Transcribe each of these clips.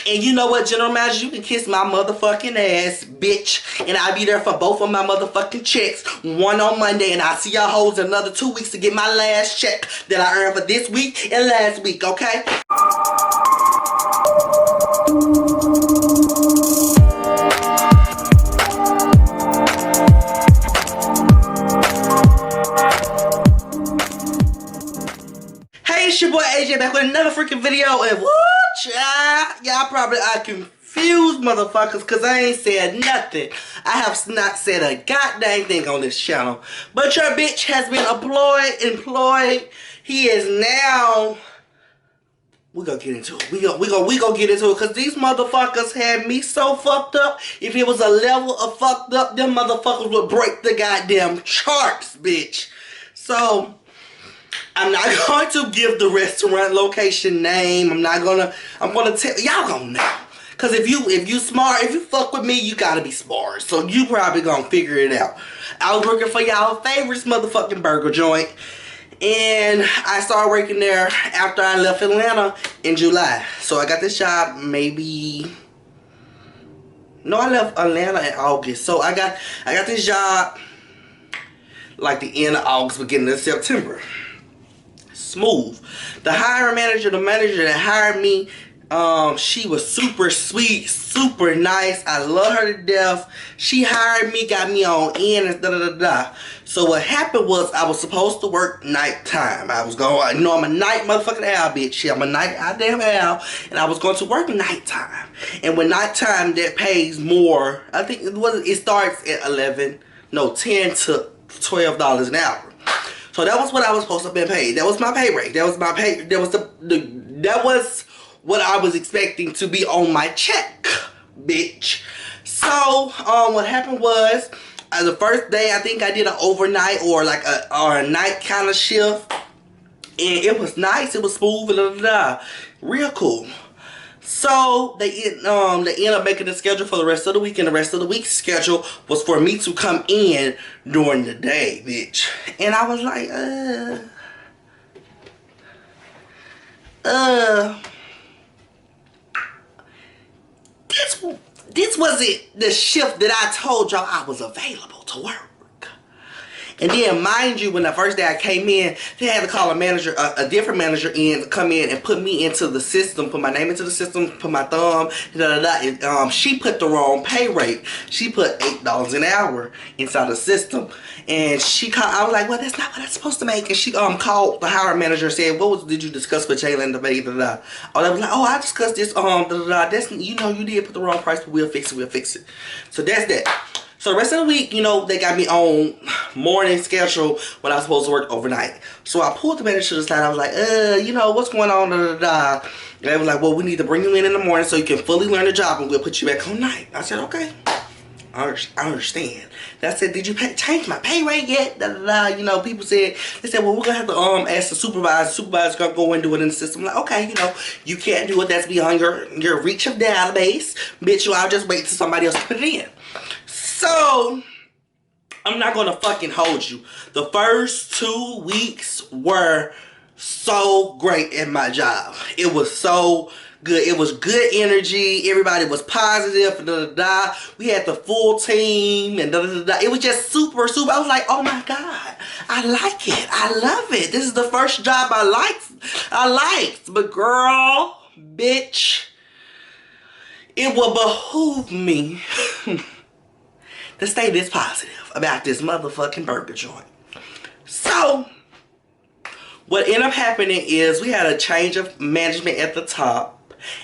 And you know what, General Manager, you can kiss my motherfucking ass, bitch. And I'll be there for both of my motherfucking checks. One on Monday, and I'll see y'all hoes in another 2 weeks to get my last check that I earned for this week and last week, okay? Hey, it's your boy AJ back with another freaking video, and y'all probably are confused motherfuckers because I ain't said nothing. I have not said a goddamn thing on this channel. But your bitch has been employed. He is now, we gonna get into it. We gonna get into it because these motherfuckers had me so fucked up. If it was a level of fucked up, them motherfuckers would break the goddamn charts, bitch. So I'm not going to give the restaurant location name. I'm gonna tell y'all gonna know. Cause if you smart, if you fuck with me, you gotta be smart. So you probably gonna figure it out. I was working for y'all favorite motherfucking burger joint. And I started working there after I left Atlanta in July. So I got this job I left Atlanta in August. So I got this job like the end of August, beginning of September. Smooth. The hiring manager, the manager that hired me, she was super sweet, super nice. I love her to death. She hired me, got me on in and da-da-da-da. So what happened was I was supposed to work nighttime. I was going, you know, I'm a night motherfucking owl, bitch. I'm a night goddamn owl. And I was going to work nighttime. And when nighttime, that pays more. I think it starts at 10 to $12 an hour. So that was what I was supposed to have been paid. That was my pay rate. That was my pay. That was what I was expecting to be on my check, bitch. So what happened was the first day I think I did an overnight or like a night kind of shift, and it was nice. It was smooth and real cool. So they ended up making the schedule for the rest of the week, and the rest of the week's schedule was for me to come in during the day, bitch. And I was like, this wasn't the shift that I told y'all I was available to work. And then, mind you, when the first day I came in, they had to call a manager, a different manager in to come in and put me into the system, put my name into the system, put my thumb, and she put the wrong pay rate. She put $8 an hour inside the system. And I was like, well, that's not what I'm supposed to make. And she called the hiring manager and said, did you discuss with Jalen to make, Oh, I was like, oh, I discussed this, that's, you know, you did put the wrong price, but we'll fix it. So that's that. So the rest of the week, you know, they got me on morning schedule when I was supposed to work overnight. So I pulled the manager to the side. I was like, you know, what's going on? And they was like, well, we need to bring you in the morning so you can fully learn the job and we'll put you back on night. I said, okay. I understand. And I said, did you change my pay rate yet? You know, people said, they said, well, we're going to have to ask the supervisor. The supervisor's going to go and do it in the system. I'm like, okay, you know, you can't do it. That's beyond your reach of database. Bitch, I'll just wait till somebody else to put it in. So, I'm not gonna fucking hold you. The first 2 weeks were so great at my job. It was so good. It was good energy. Everybody was positive. We had the full team and It was just super. I was like, oh my God, I like it. I love it. This is the first job I liked. But girl, bitch, it will behoove me to stay this positive about this motherfucking burger joint. So, what ended up happening is we had a change of management at the top.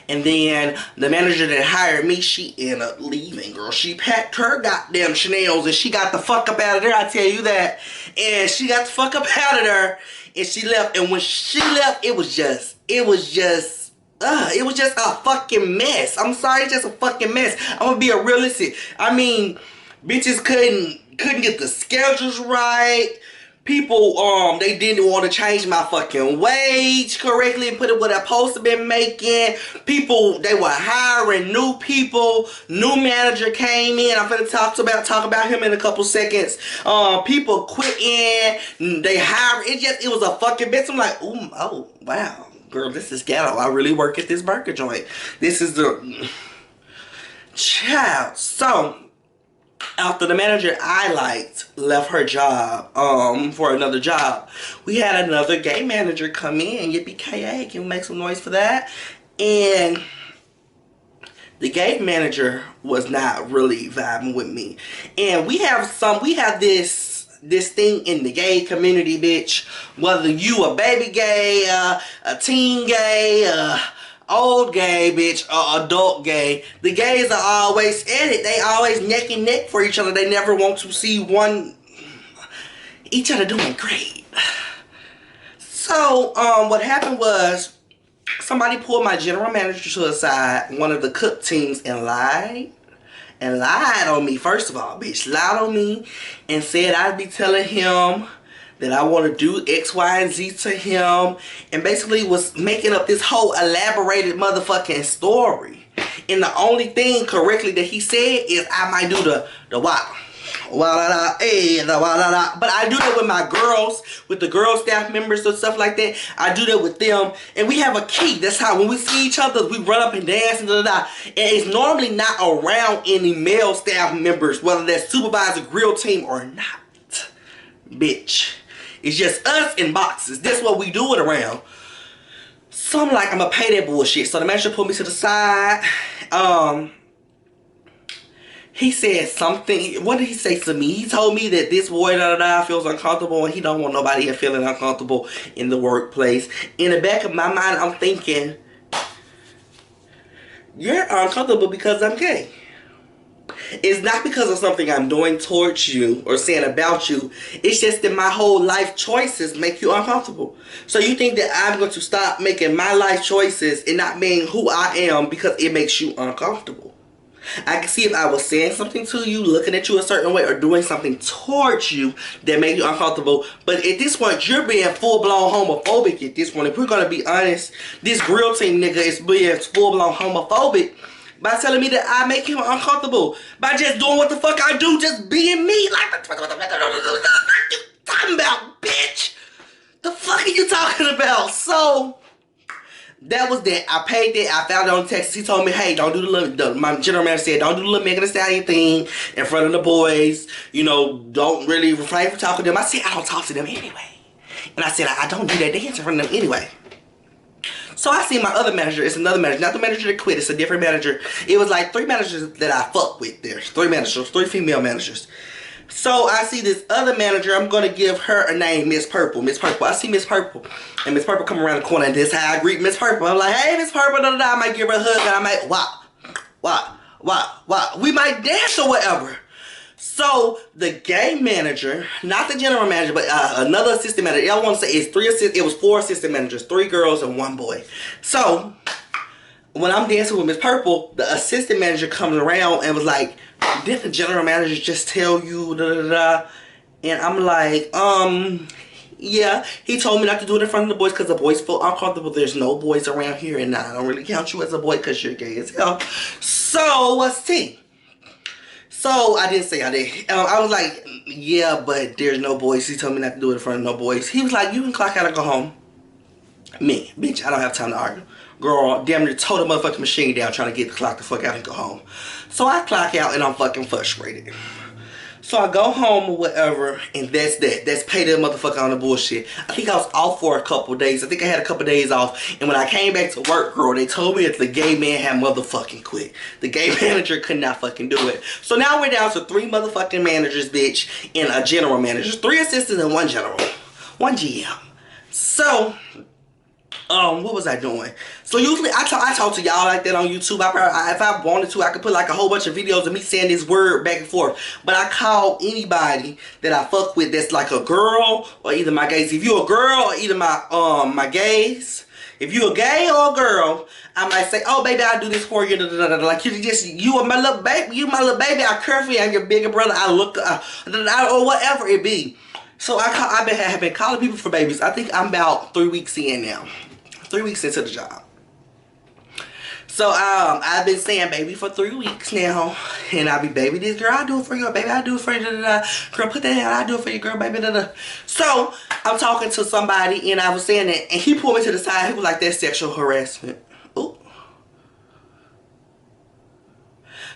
And then the manager that hired me, she ended up leaving, girl. She packed her goddamn Chanel's and she got the fuck up out of there, I tell you that. And she got the fuck up out of there and she left. And when she left, it was just a fucking mess. I'm sorry, it's just a fucking mess. I'm gonna be realistic. I mean, bitches couldn't get the schedules right. People, they didn't want to change my fucking wage correctly and put it what I'm supposed to be making. People, they were hiring new people. New manager came in. I'm gonna talk about him in a couple seconds. People quit in. They hired. It was a fucking mess. I'm like, ooh, oh, wow. girl, this is ghetto. I really work at this burger joint. This is the child. So after the manager I liked left her job for another job, we had another gay manager come in. Yippee-ki-yay, can we make some noise for that? And the gay manager was not really vibing with me. And we have this thing in the gay community, bitch. Whether you a baby gay, a teen gay, old gay, bitch, or adult gay, the gays are always at it. They always neck and neck for each other. They never want to see each other doing great. So, what happened was, somebody pulled my general manager to the side, one of the cook teams, and lied on me. First of all, bitch, lied on me and said I'd be telling him that I want to do X, Y, and Z to him, and basically was making up this whole elaborated motherfucking story. And the only thing correctly that he said is I might do the wow. But I do that with my girls, with the girl staff members and stuff like that. I do that with them, and we have a key. That's how when we see each other, we run up and dance and And it's normally not around any male staff members, whether that's supervisor, grill team or not. Bitch, it's just us in boxes. That's what we do it around. So I'm like, I'm gonna pay that bullshit. So the manager pulled me to the side. He said something. What did he say to me? He told me that this boy feels uncomfortable and he don't want nobody here feeling uncomfortable in the workplace. In the back of my mind, I'm thinking, you're uncomfortable because I'm gay. It's not because of something I'm doing towards you or saying about you. It's just that my whole life choices make you uncomfortable. So you think that I'm going to stop making my life choices and not being who I am because it makes you uncomfortable. I can see if I was saying something to you, looking at you a certain way, or doing something towards you that made you uncomfortable. But at this point, you're being full-blown homophobic at this point. If we're going to be honest, this grill team nigga is being full-blown homophobic by telling me that I make him uncomfortable. By just doing what the fuck I do, just being me. Like, what the fuck are you talking about, bitch? The fuck are you talking about? So that was that. I paid that. I found it on Texas. He told me, hey, don't do my general manager said, don't do the little Megan Thee Stallion thing in front of the boys. You know, don't really refrain from talking to them. I said, I don't talk to them anyway. And I said, I don't do that dance in front of them anyway. So I see my other manager. It's another manager. Not the manager that quit. It's a different manager. It was like 3 managers that I fuck with there. 3 managers. 3 female managers. So I see this other manager. I'm going to give her a name, Miss Purple. Miss Purple. I see Miss Purple. And Miss Purple come around the corner, and this is how I greet Miss Purple. I'm like, hey, Miss Purple. I might give her a hug, and I might, we might dance or whatever. So the gay manager, not the general manager, but another assistant manager. I want to say it was 4 assistant managers, 3 girls and 1 boy. So when I'm dancing with Miss Purple, the assistant manager comes around and was like, didn't the general manager just tell you And I'm like, yeah, he told me not to do it in front of the boys because the boys feel uncomfortable. There's no boys around here, and I don't really count you as a boy because you're gay as hell. So what's tea? So I didn't say I did. I was like, yeah, but there's no boys. He told me not to do it in front of no boys. He was like, you can clock out and go home. Me, bitch, I don't have time to argue. Girl, damn near tore the motherfucking machine down trying to get the clock the fuck out and go home. So I clock out and I'm fucking frustrated. So I go home or whatever, and that's that. That's pay that motherfucker on the bullshit. I think I was off for a couple days. I think I had a couple days off. And when I came back to work, girl, they told me that the gay man had motherfucking quit. The gay manager could not fucking do it. So now we're down to 3 motherfucking managers, bitch, and a general manager. 3 assistants and 1 general. 1 GM. So what was I doing? So usually I talk to y'all like that on YouTube. If I wanted to, I could put like a whole bunch of videos of me saying this word back and forth. But I call anybody that I fuck with that's like a girl or either my gays. If you a girl or either my gays. If you a gay or a girl, I might say, oh baby, I'll do this for you. Like you are my little baby. You my little baby. I care for you. I'm your bigger brother. I look or whatever it be. So I've been calling people for babies. I think I'm about 3 weeks in now. 3 weeks into the job. So I've been saying baby for 3 weeks now, and I be baby this girl I do it for you, baby I do it for you, da, da, da. Girl put that down, I do it for you, girl, baby, da, da. So I'm talking to somebody and I was saying that, and he pulled me to the side. He was like, that's sexual harassment. Ooh.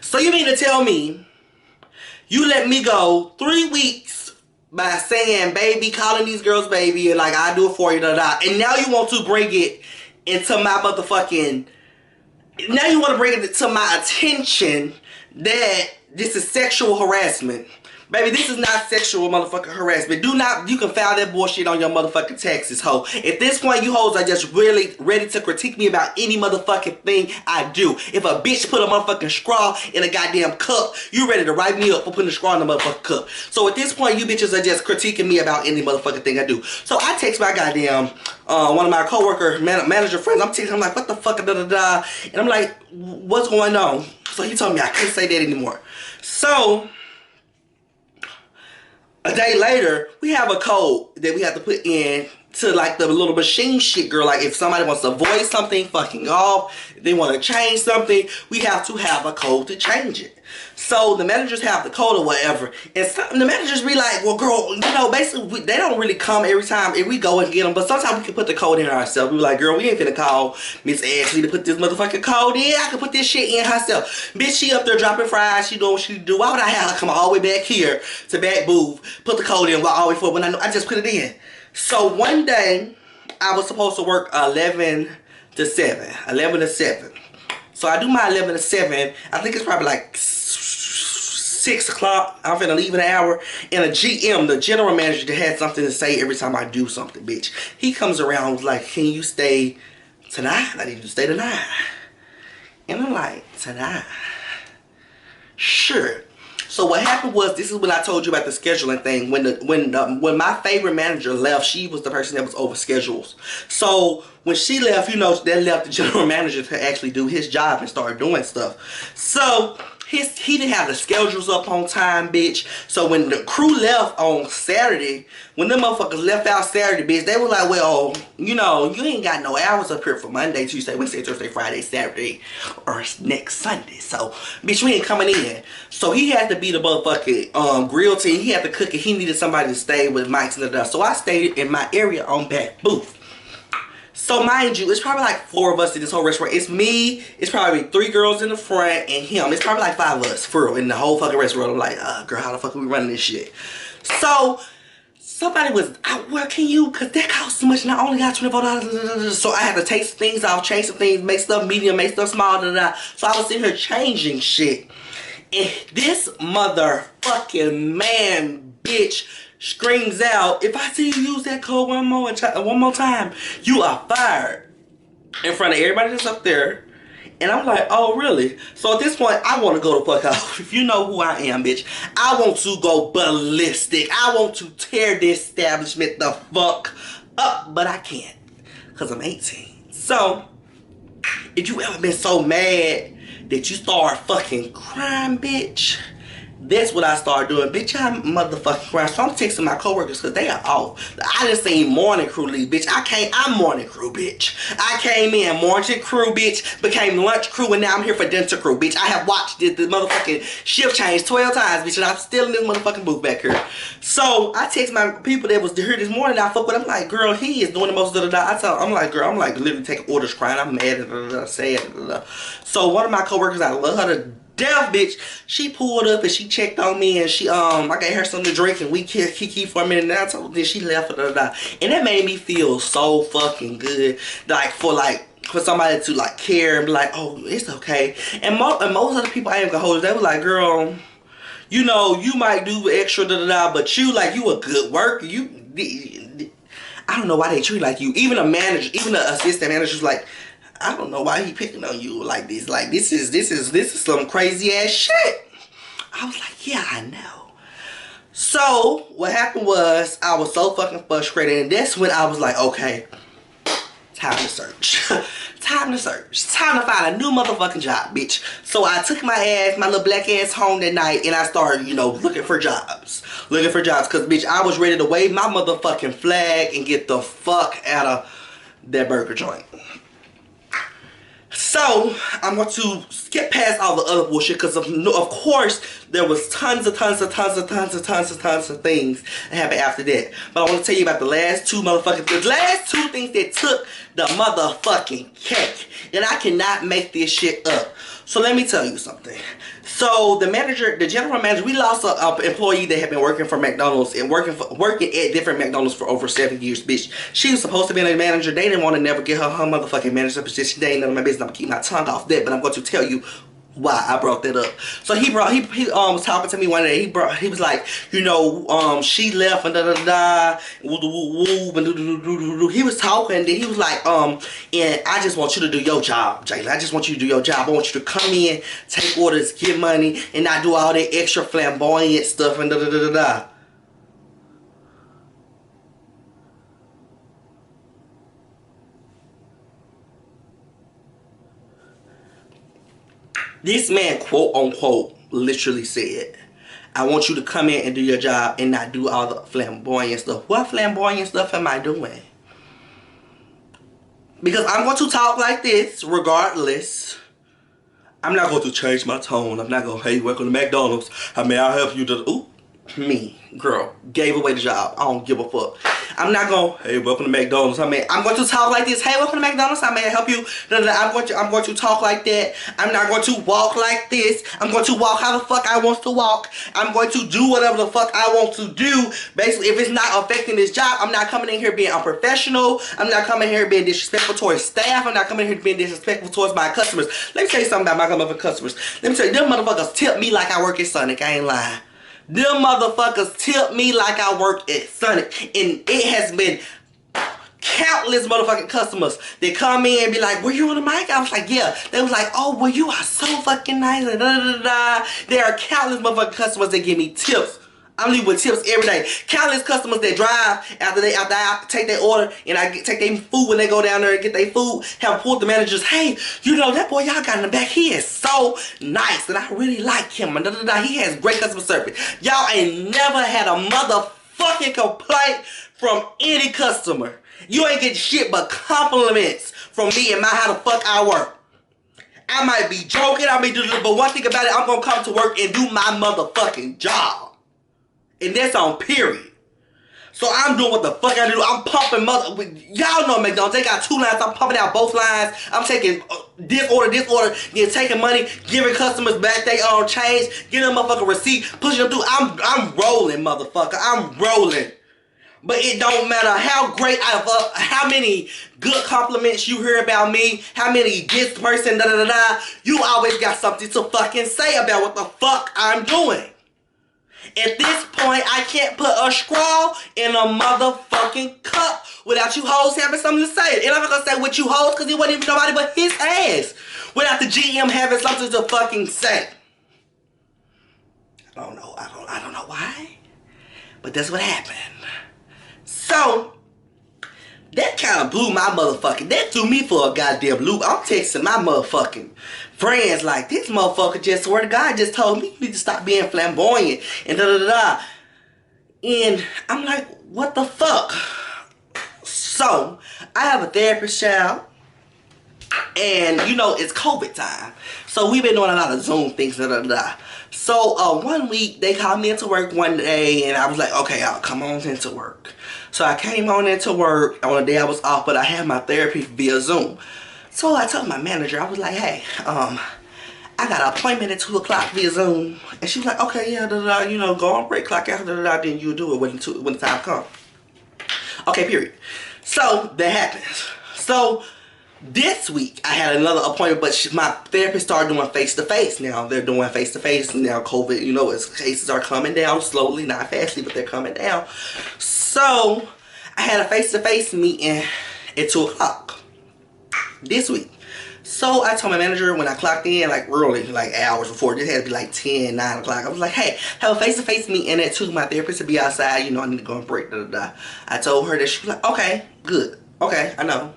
So you mean to tell me you let me go 3 weeks by saying baby, calling these girls baby, and like I do it for you, da, da, and now you want to bring it into my motherfucking, now you want to bring it to my attention that this is sexual harassment. Baby, this is not sexual motherfucking harassment. Do not, you can file that bullshit on your motherfucking taxes, ho. At this point, you hoes are just really ready to critique me about any motherfucking thing I do. If a bitch put a motherfucking straw in a goddamn cup, you ready to write me up for putting a straw in the motherfucking cup. So at this point, you bitches are just critiquing me about any motherfucking thing I do. So I text my goddamn, one of my coworker, manager friends, I'm texting him like, what the fuck, da da da. And I'm like, what's going on? So he told me I couldn't say that anymore. So a day later, we have a code that we have to put in to like the little machine shit, girl. Like if somebody wants to void something fucking off, if they want to change something, we have to have a code to change it. So the managers have the code or whatever, and the managers be like, well girl, you know, basically they don't really come every time if we go and get them, but sometimes we can put the code in ourselves. We be like, girl, we ain't finna call Miss Ashley to put this motherfucking code in. I can put this shit in herself. Bitch, she up there dropping fries, she doing what she do. Why would I have her come all the way back here to Back Booth, put the code in all the way forward when I know I just put it in? So one day I was supposed to work 11 to 7. So I do my 11 to 7. I think it's probably like 6 o'clock. I'm finna leave in an hour. And a GM, the general manager, that had something to say every time I do something, bitch. He comes around and was like, can you stay tonight? I need you to stay tonight. And I'm like, tonight? Sure. So what happened was, this is when I told you about the scheduling thing. When my favorite manager left, she was the person that was over schedules. So when she left, you know, that left the general manager to actually do his job and start doing stuff. So he didn't have the schedules up on time, bitch. So when the crew left on Saturday, when them motherfuckers left out Saturday, bitch, they were like, well, you know, you ain't got no hours up here for Monday, Tuesday, Wednesday, Thursday, Friday, Saturday, or next Sunday. So, bitch, we ain't coming in. So he had to be the motherfucking grill team. He had to cook it. He needed somebody to stay with mics and stuff. So I stayed in my area on Back Booth. So mind you, it's probably like 4 of us in this whole restaurant. It's me, it's probably 3 girls in the front, and him. It's probably like 5 of us, for real, in the whole fucking restaurant. I'm like, girl, how the fuck are we running this shit? So somebody was, well, can you, because that costs too much and I only got $24. So I had to take some things off, change some things, make stuff medium, make stuff small, da, da, da. So I was sitting here changing shit. And this motherfucking man, bitch, screams out, if I see you use that code one more time, you are fired. In front of everybody that's up there. And I'm like, oh, really? So at this point, I want to go the fuck out. If you know who I am, bitch, I want to go ballistic. I want to tear this establishment the fuck up. But I can't. Because I'm 18. So, if you ever been so mad that you start fucking crying, bitch, that's what I started doing. Bitch, I'm motherfucking crying. So I'm texting my coworkers because they are off. I just seen morning crew leave, bitch. I'm morning crew, bitch. I came in morning crew, bitch. Became lunch crew, and now I'm here for dinner crew, bitch. I have watched the motherfucking shift change 12 times, bitch, and I'm still in this motherfucking booth back here. So I text my people that was here this morning. I fuck with them. I'm like, girl, he is doing the most of the I'm like, girl, I'm like literally taking orders, crying. I'm mad, sad. So one of my coworkers, I love her to death, bitch. She pulled up and she checked on me, and she I gave her something to drink, and we kiki for a minute, and I told her, then she left, and that made me feel so fucking good, for somebody to like care and be like, oh, it's okay. And most of the people I ain't gonna hold, they were like, girl, you know, you might do extra but you a good worker. I don't know why they treat like you. Even a manager, even the assistant manager's like, I don't know why he picking on you like this. Like, this is some crazy ass shit. I was like, yeah, I know. So what happened was, I was so fucking frustrated, and that's when I was like, okay, time to search. Time to search. Time to find a new motherfucking job, bitch. So I took my little black ass home that night, and I started, you know, looking for jobs. Because, bitch, I was ready to wave my motherfucking flag and get the fuck out of that burger joint. So I'm going to skip past all the other bullshit because of course there was tons of things that happened after that. But I want to tell you about the last two things that took the motherfucking cake. And I cannot make this shit up. So let me tell you something. So the general manager, we lost an employee that had been working for McDonald's and working at different McDonald's for over 7 years, bitch. She was supposed to be a manager. They didn't want to never get her motherfucking manager position. They ain't none of my business. I'm gonna keep my tongue off that, but I'm going to tell you why I brought that up. So he was talking to me one day. He was like, you know, she left and he was talking, and then he was like, and I just want you to do your job, Jayla. I just want you to do your job. I want you to come in, take orders, get money, and not do all that extra flamboyant stuff and This man, quote unquote, literally said, I want you to come in and do your job and not do all the flamboyant stuff. What flamboyant stuff am I doing? Because I'm going to talk like this regardless. I'm not going to change my tone. I'm not going to, hey, welcome to McDonald's. How may I help you? Ooh, me, girl, gave away the job. I don't give a fuck. I'm not going, hey, welcome to McDonald's. I'm going to talk like this. Hey, welcome to McDonald's. How may I help you? I'm going to talk like that. I'm not going to walk like this. I'm going to walk how the fuck I want to walk. I'm going to do whatever the fuck I want to do. Basically, if it's not affecting this job, I'm not coming in here being unprofessional. I'm not coming here being disrespectful towards staff. I'm not coming in here being disrespectful towards my customers. Let me tell you something about my motherfucking customers. Let me tell you, them motherfuckers tip me like I work at Sonic. I ain't lying. Them motherfuckers tip me like I work at Sonic. And it has been countless motherfucking customers that come in and be like, were you on the mic? I was like, yeah. They was like, oh, well, you are so fucking nice. And There are countless motherfucking customers that give me tips. I'm leaving with tips every day. Countless customers that drive after I take their order and I take their food when they go down there and get their food. Have pulled the managers, hey, you know that boy y'all got in the back, he is so nice and I really like him. And he has great customer service. Y'all ain't never had a motherfucking complaint from any customer. You ain't get shit but compliments from me and how the fuck I work. I might be joking, but one thing about it, I'm gonna come to work and do my motherfucking job. And that's on period. So I'm doing what the fuck I do. I'm pumping y'all know McDonald's. They got 2 lines. I'm pumping out both lines. I'm taking this order, then taking money, giving customers back their own change, giving them a motherfucking receipt, pushing them through. I'm rolling, motherfucker. I'm rolling. But it don't matter how great how many good compliments you hear about me, how many this person, you always got something to fucking say about what the fuck I'm doing. At this point, I can't put a straw in a motherfucking cup without you hoes having something to say. And I'm not gonna say with you hoes because it wasn't even nobody but his ass. Without the GM having something to fucking say. I don't know. I don't know why. But that's what happened. So, that kind of blew my motherfucking, that threw me for a goddamn loop. I'm texting my motherfucking friends like, this motherfucker just, swear to God, just told me you need to stop being flamboyant and And I'm like, what the fuck? So, I have a therapist, child. And, you know, it's COVID time. So, we've been doing a lot of Zoom things, So, one week, they called me into work one day, and I was like, okay, I'll come on into work. So, I came on into work on a day I was off, but I had my therapy via Zoom. So, I told my manager, I was like, hey, I got an appointment at 2 o'clock via Zoom. And she was like, okay, yeah, you know, go on break, clock out, then you'll do it when the time comes. Okay, period. So, that happens. So, this week, I had another appointment, but my therapist started doing face-to-face. Now, they're doing face-to-face. Now, COVID, you know, cases are coming down slowly, not fastly, but they're coming down. So, I had a face-to-face meeting at 2 o'clock this week. So, I told my manager when I clocked in, like, early, like, hours before. This had to be, like, 10, 9 o'clock. I was like, hey, have a face-to-face meeting at 2. My therapist to be outside. You know, I need to go on break, I told her that. She was like, okay, good. Okay, I know.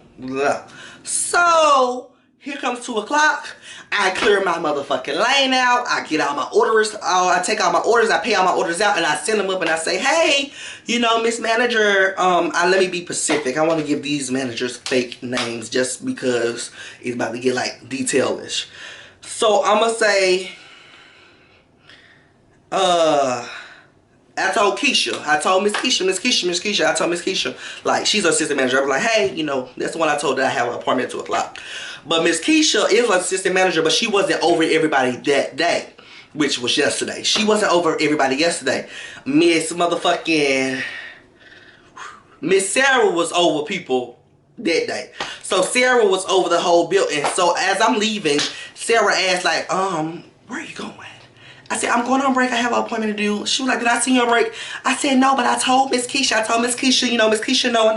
So, here comes 2 o'clock. I clear my motherfucking lane out. I get all my orders. I take all my orders. I pay all my orders out, and I send them up, and I say, hey, you know, Miss Manager, let me be specific. I want to give these managers fake names just because it's about to get like detailish. So I'm gonna say, I told Keisha. I told Miss Keisha. I told Miss Keisha, like, she's her assistant manager. I was like, hey, you know, that's the one I told that I have an appointment at 2 o'clock. But Miss Keisha is an assistant manager, but she wasn't over everybody that day, which was yesterday. She wasn't over everybody yesterday. Miss Sarah was over people that day. So Sarah was over the whole building. So as I'm leaving, Sarah asked, like, where are you going? I said, I'm going on break. I have an appointment to do. She was like, did I see you on break? I said, no, but I told Miss Keisha. You know, Miss Keisha, no,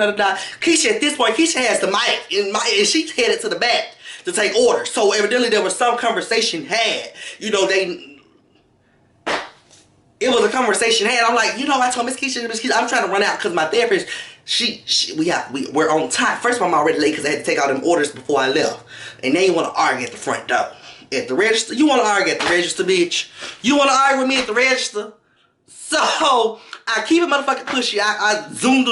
Keisha, at this point, Keisha has the mic, and she's headed to the back to take orders. So evidently there was some conversation had. You know, it was a conversation had. I'm like, you know, I told Miss Keisha, I'm trying to run out because my therapist, we're on time. First of all, I'm already late because I had to take all them orders before I left. And then you want to argue at the front door. At the register? You want to argue at the register, bitch? You want to argue with me at the register? So, I keep it motherfucking pushy. I zoom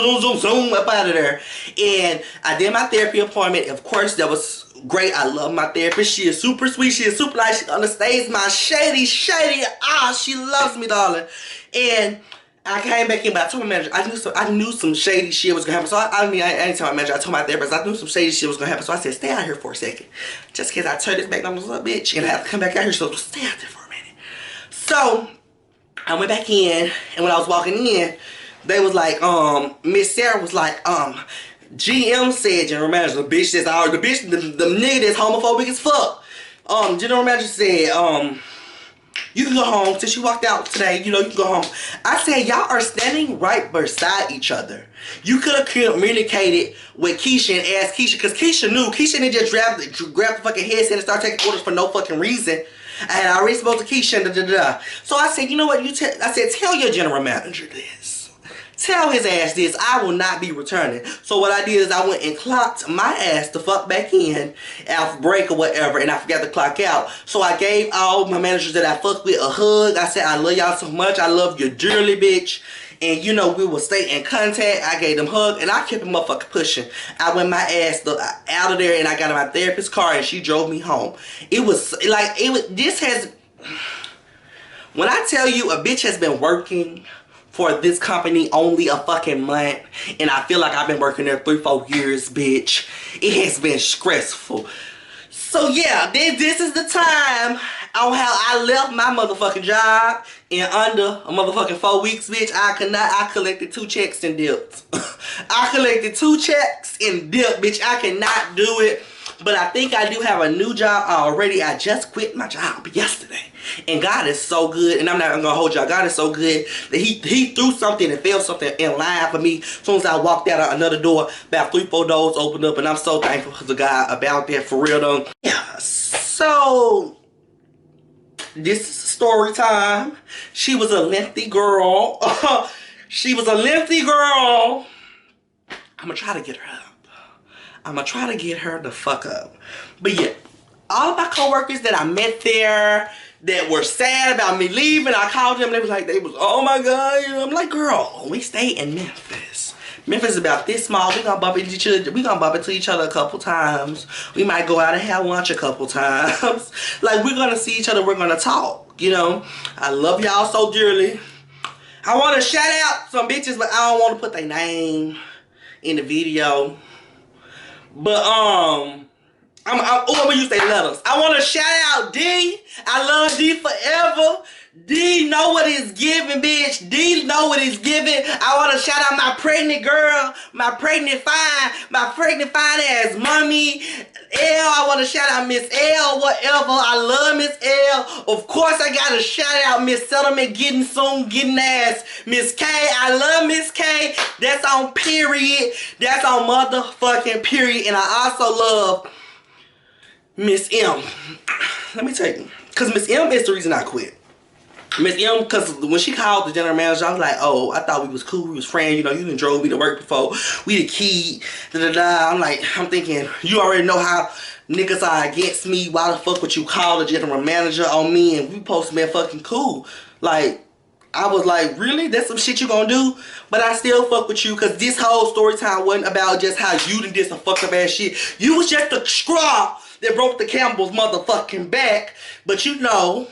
up out of there. And I did my therapy appointment. Of course, that was great. I love my therapist. She is super sweet. She is super nice. She understands my shady. She loves me, darling. And I came back in, but I told my manager, I knew some shady shit was gonna happen. So I didn't tell my manager, I told my therapist, I knew some shady shit was gonna happen. So I said, stay out here for a second. Just in case I turn this back on this little bitch and I have to come back out here, so stay out there for a minute. So I went back in, and when I was walking in, they was like, Miss Sarah was like, GM said, general manager, the bitch, the nigga that's homophobic as fuck. General manager said, you can go home. Since you walked out today, you know, you can go home. I said, y'all are standing right beside each other. You could have communicated with Keisha and asked Keisha, because Keisha knew. Keisha didn't just grab the fucking headset and start taking orders for no fucking reason. I had already spoke to Keisha and So I said, you know what? I said, tell your general manager this. Tell his ass this. I will not be returning. So what I did is I went and clocked my ass the fuck back in after break or whatever, and I forgot to clock out. So I gave all my managers that I fucked with a hug. I said, I love y'all so much. I love you dearly, bitch. And you know, we will stay in contact. I gave them a hug, and I kept them motherfucking pushing. I went my ass out of there, and I got in my therapist's car, and she drove me home. When I tell you a bitch has been working for this company only a fucking month, and I feel like I've been working there 3-4 years, bitch. It has been stressful. So yeah, this is the time on how I left my motherfucking job in under a motherfucking 4 weeks, bitch. I collected 2 checks and dipped. I collected 2 checks and dipped, bitch. I cannot do it. But I think I do have a new job already. I just quit my job yesterday. And God is so good. And I'm not going to hold y'all. God is so good that he threw something and felt something in line for me. As soon as I walked out another door, about 3-4 doors opened up. And I'm so thankful to God about that, for real though. Yeah. So this is story time. She was a lengthy girl. She was a lengthy girl. I'm going to try to get her up. I'm going to try to get her the fuck up. But yeah, all of my coworkers that I met there that were sad about me leaving, I called them. They was, oh my God. I'm like, girl, we stay in Memphis. Memphis is about this small. We gonna bump into each other a couple times. We might go out and have lunch a couple times. Like, we're gonna see each other. We're gonna talk, you know. I love y'all so dearly. I want to shout out some bitches, but I don't want to put their name in the video. But, I'm gonna use their letters. I want to shout out D. I love D forever. D know what he's giving, bitch. D know what he's giving. I want to shout out my pregnant girl, my pregnant fine ass mommy. L, I want to shout out Miss L, whatever. I love Miss L. Of course, I got to shout out Miss Settlement, getting ass. Miss K, I love Miss K. That's on period. That's on motherfucking period. And I also love Miss M. Let me tell you, because Miss M is the reason I quit. Miss M, because when she called the general manager, I was like, oh, I thought we was cool, we was friends, you know, you done drove me to work before, we the key, I'm thinking, you already know how niggas are against me. Why the fuck would you call the general manager on me? And we supposed to be fucking cool. Like, I was like, really? That's some shit you gonna do? But I still fuck with you because this whole story time wasn't about just how you done did some fucked up ass shit. You was just a straw that broke the Campbell's motherfucking back. But you know,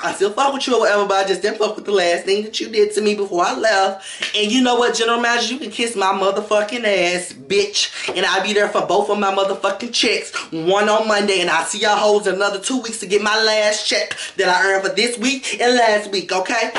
I still fuck with you or whatever, but I just didn't fuck with the last thing that you did to me before I left. And you know what, General Manager, you can kiss my motherfucking ass, bitch. And I'll be there for both of my motherfucking checks. One on Monday, and I'll see y'all hoes in another 2 weeks to get my last check that I earned for this week and last week, okay?